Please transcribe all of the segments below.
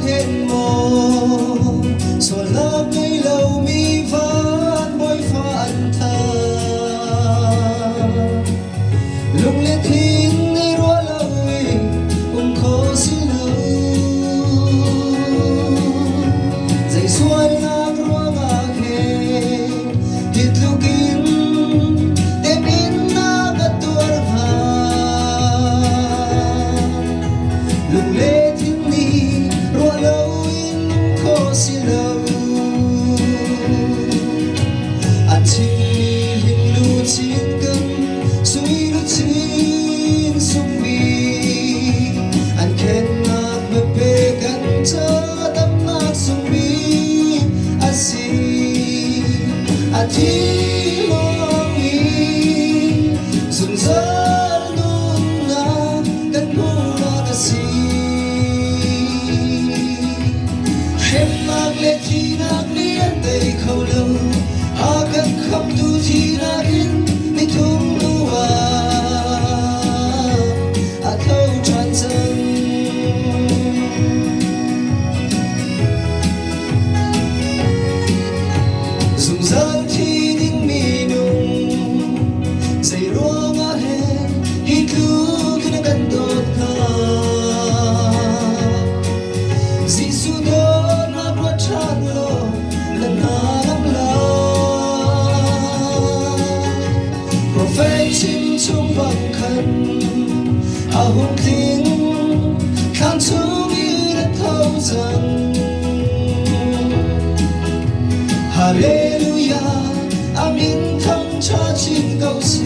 hẹn mò xóa lá cây lâu mi ván bôi phản tha lúc lê thiên đi rua lâu khó xin lâu dây xuôi ngang rua ngạc hề hít lưu kín đêm in na gắt tuar hà lúc lê thiên đi rua lâu in khó xin lâu anh chỉ hình lưu chín cân suy lưu chín sung mi anh khen ngạc mê bê gần chớ tâm ngạc sung mi anh si anh thi mong mi dùng giấc nôn ngạc gần mô ra ta si khép ngạc lệ thi ngạc liên tay khâu lâu a gần khắp tu thi ngạc in ni thung nu a khâu tràn dâng dùng giấc thi đinh mi nung dây rua ngã hẹn hít lưu khi nó gần đột ngã dì su đô na rua tràn lo lần na ngắm la chim chung vang khăn a hùng tiếng khang chung như đã thâu dần Hallelujah Amin thăng cha chín câu xê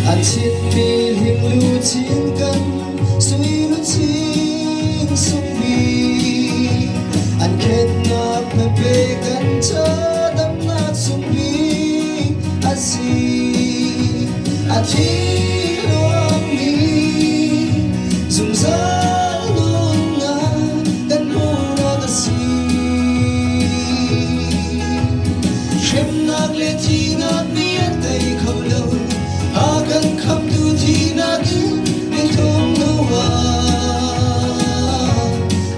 anh chín mi hình lưu chín cân suy lưu chín sung mi anh khen ngạc mê bê gần chớ đâm ngạc sung mi a thi luang mi dùng giấc luôn ngã gần mô ra ta si khem ngạc lệ thi ngạc miết tay khâu lâu a gần khắp tu thi ngạc in nên thung nu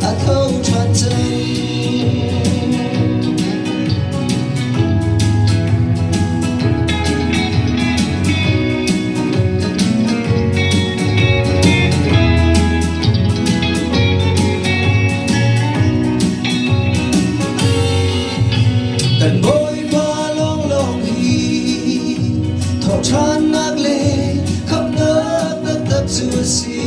a khâu tràn dâng tận bôi qua long long hi thọ chan nát lệ khắp nước đất tập chua si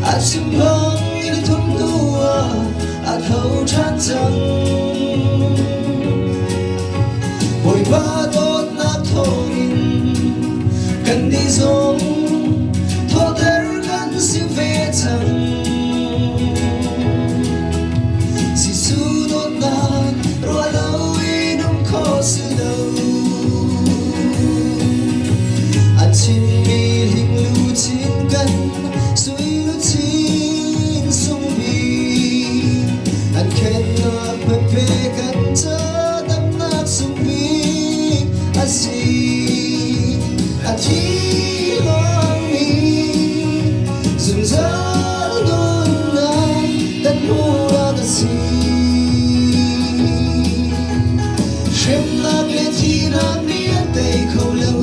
a chim hong như thum đua a thâu chan dâng bôi qua tốt nát thô in cần đi giống thô ter gần siêu về chẳng anh chín mi hình lưu chín cân suy lưu chín sung mi anh khen ngạc mê bê gần chớ đâm ngạc sung mi anh si anh thi loang mi dùng giấc nôn ngạc đất mô ra ta si khem ngạc lệ thi ngạc miết tay khâu lâu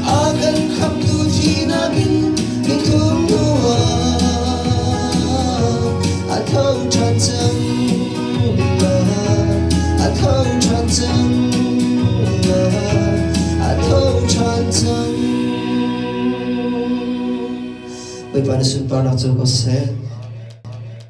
a gần khắp tu thi ngạc in nên thung nu a thâu tràn dâng a thâu tràn dâng a thâu tràn dâng. Bởi bạn sự bao nào chưa có sẽ